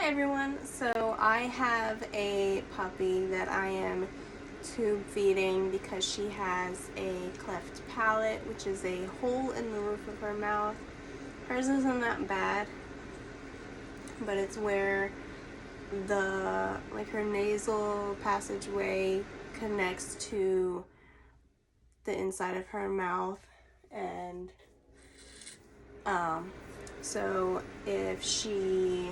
Hi everyone, so I have a puppy that I am tube feeding because she has a cleft palate, which is a hole in the roof of her mouth. Hers isn't that bad, but it's where her nasal passageway connects to the inside of her mouth, and so if she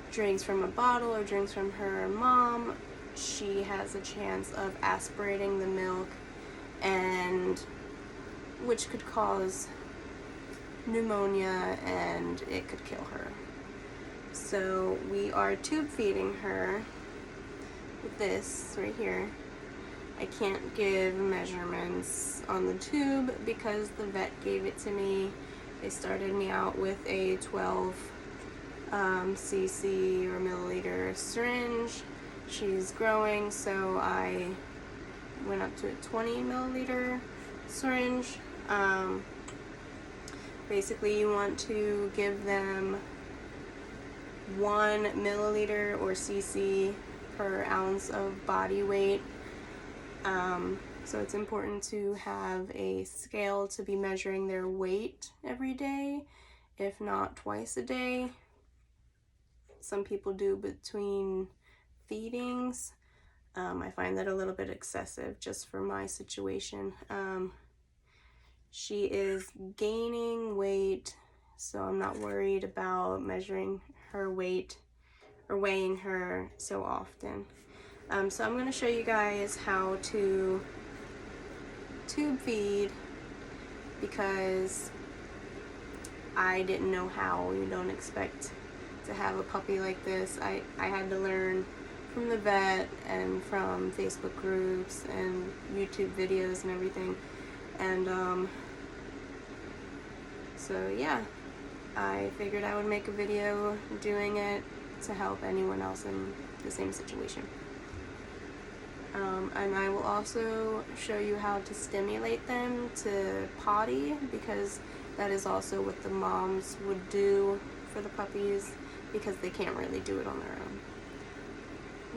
drinks from a bottle or drinks from her mom, she has a chance of aspirating the milk, and which could cause pneumonia and it could kill her. So we are tube feeding her with this right here. I can't give measurements on the tube because the vet gave it to me. They started me out with a 12 cc or milliliter syringe. She's growing, so I went up to a 20 milliliter syringe. Basically, you want to give them 1 milliliter or cc per ounce of body weight. So it's important to have a scale to be measuring their weight every day, if not twice a day. Some people do between feedings. I find that a little bit excessive just for my situation. She is gaining weight, so I'm not worried about measuring her weight or weighing her so often. So I'm going to show you guys how to tube feed because I didn't know how. You don't expect to have a puppy like this. I had to learn from the vet and from Facebook groups and YouTube videos and everything. And so yeah, I figured I would make a video doing it to help anyone else in the same situation. And I will also show you how to stimulate them to potty, because that is also what the moms would do for the puppies, because they can't really do it on their own.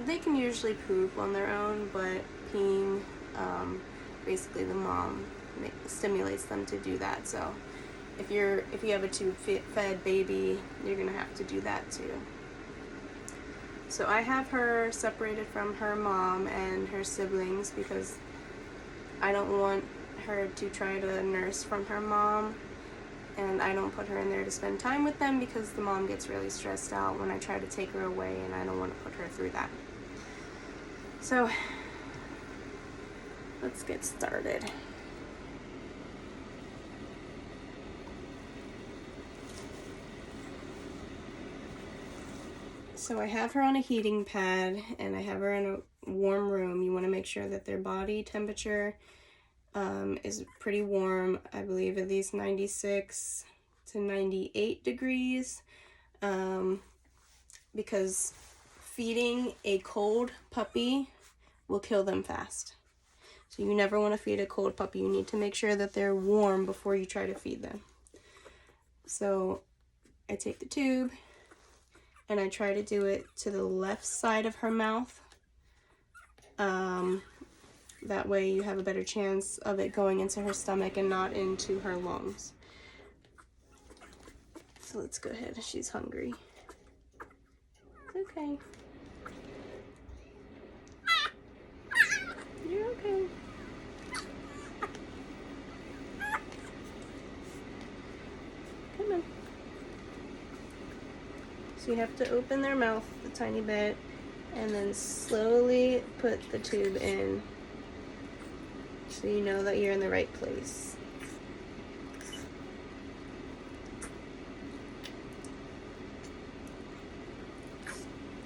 They can usually poop on their own, but peeing, basically the mom stimulates them to do that. So if you have a tube-fed baby, you're gonna have to do that too. So I have her separated from her mom and her siblings because I don't want her to try to nurse from her mom, and I don't put her in there to spend time with them because the mom gets really stressed out when I try to take her away, and I don't want to put her through that. So let's get started. So I have her on a heating pad and I have her in a warm room. You want to make sure that their body temperature is pretty warm. I believe at least 96 to 98 degrees, because feeding a cold puppy will kill them fast. So you never want to feed a cold puppy. You need to make sure that they're warm before you try to feed them. So I take the tube and I try to do it to the left side of her mouth. That way you have a better chance of it going into her stomach and not into her lungs. So let's go ahead. She's hungry. It's okay. You're okay. Come on. So you have to open their mouth a tiny bit and then slowly put the tube in so you know that you're in the right place.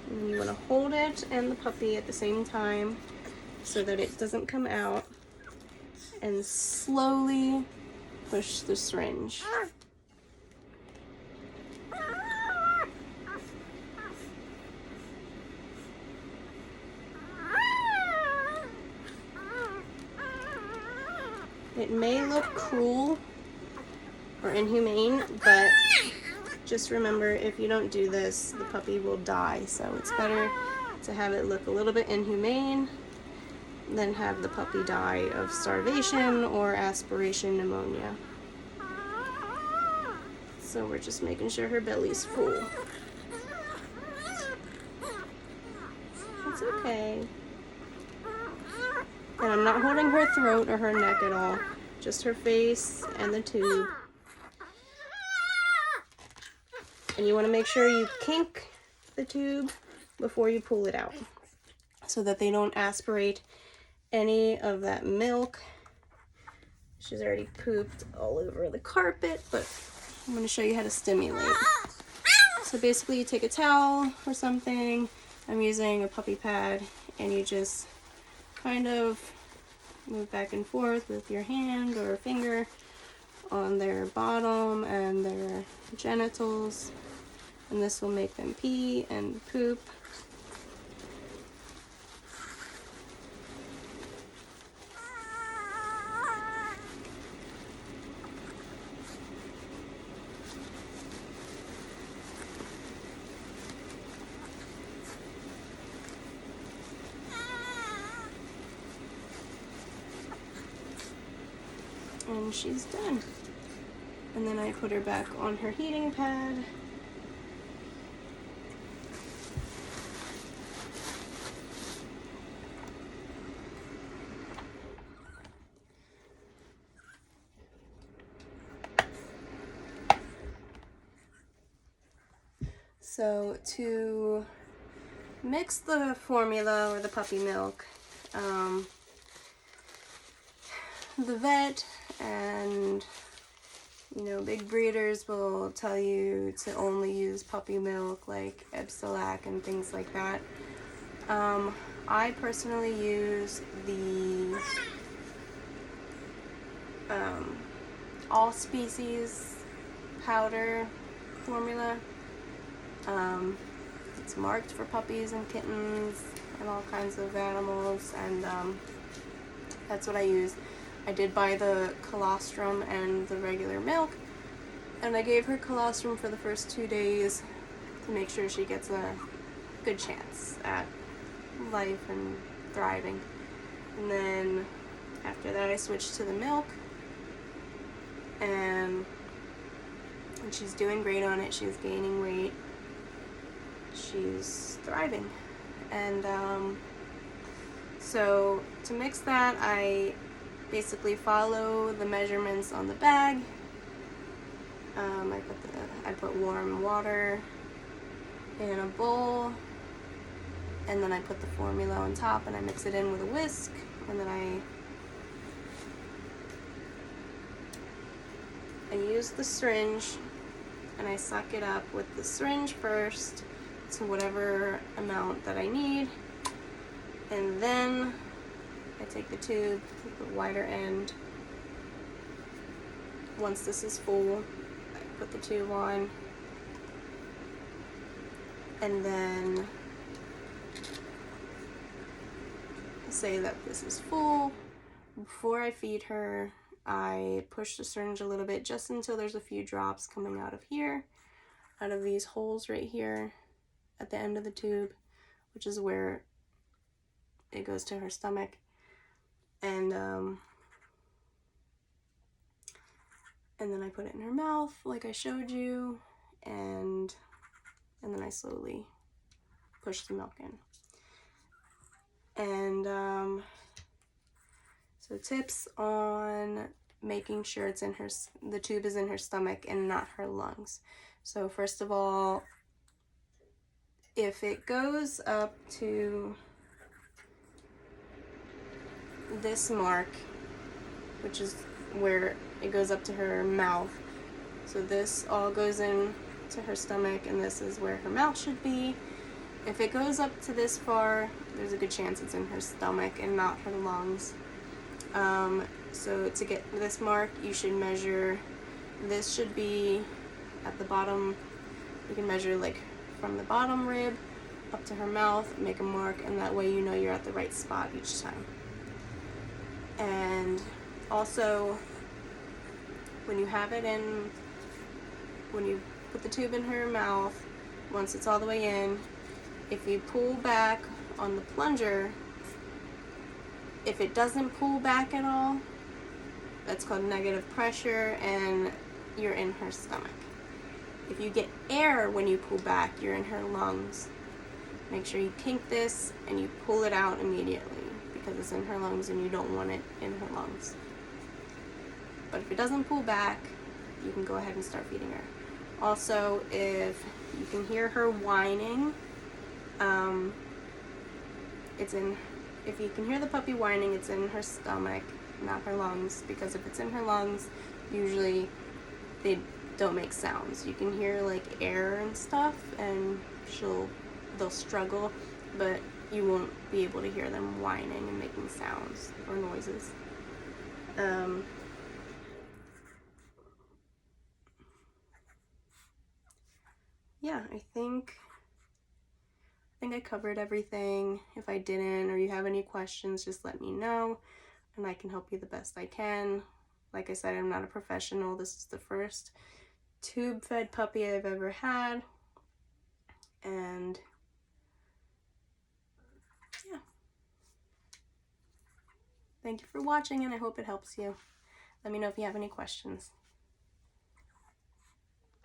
And you want to hold it and the puppy at the same time so that it doesn't come out, and slowly push the syringe. It may look cruel or inhumane, but just remember, if you don't do this, the puppy will die. So it's better to have it look a little bit inhumane than have the puppy die of starvation or aspiration pneumonia. So we're just making sure her belly's full. It's okay. And I'm not holding her throat or her neck at all, just her face and the tube. And you want to make sure you kink the tube before you pull it out so that they don't aspirate any of that milk. She's already pooped all over the carpet, but I'm going to show you how to stimulate. So basically you take a towel or something, I'm using a puppy pad, and you just kind of move back and forth with your hand or finger on their bottom and their genitals, and this will make them pee and poop. And she's done. And then I put her back on her heating pad. So to mix the formula or the puppy milk, the vet and big breeders will tell you to only use puppy milk like Epsilac and things like that. I personally use the all species powder formula. It's marked for puppies and kittens and all kinds of animals, and that's what I use. I did buy the colostrum and the regular milk, and I gave her colostrum for the first 2 days to make sure she gets a good chance at life and thriving. And then after that I switched to the milk, and she's doing great on it. She's gaining weight. She's thriving. And so to mix that, I basically follow the measurements on the bag. I put warm water in a bowl, and then I put the formula on top, and I mix it in with a whisk, and then I use the syringe, and I suck it up with the syringe first to whatever amount that I need, and then I take the tube, the wider end. Once this is full, I put the tube on, and then say that this is full. Before I feed her, I push the syringe a little bit just until there's a few drops coming out of here, out of these holes right here at the end of the tube, which is where it goes to her stomach. And then I put it in her mouth like I showed you, and then I slowly push the milk in. And so tips on making sure it's in the tube is in her stomach and not her lungs. So first of all, if it goes up to this mark, which is where it goes up to her mouth, so this all goes in to her stomach, and this is where her mouth should be. If it goes up to this far, there's a good chance it's in her stomach and not her lungs. So to get this mark, you should measure, this should be at the bottom. You can measure like from the bottom rib up to her mouth, make a mark, and that way you know you're at the right spot each time. And also, when you have it in, when you put the tube in her mouth. Once it's all the way in, if you pull back on the plunger, if it doesn't pull back at all, that's called negative pressure and you're in her stomach. If you get air when you pull back, you're in her lungs. Make sure you kink this and you pull it out immediately because it's in her lungs and you don't want it in her lungs. But if it doesn't pull back, you can go ahead and start feeding her. Also, if you can hear her whining, if you can hear the puppy whining, it's in her stomach, not her lungs, because if it's in her lungs, usually they don't make sounds. You can hear like air and stuff and they'll struggle, but you won't be able to hear them whining and making sounds or noises. Yeah, I think I covered everything. If I didn't or you have any questions, just let me know and I can help you the best I can. Like I said, I'm not a professional. This is the first tube-fed puppy I've ever had. And yeah. Thank you for watching and I hope it helps you. Let me know if you have any questions.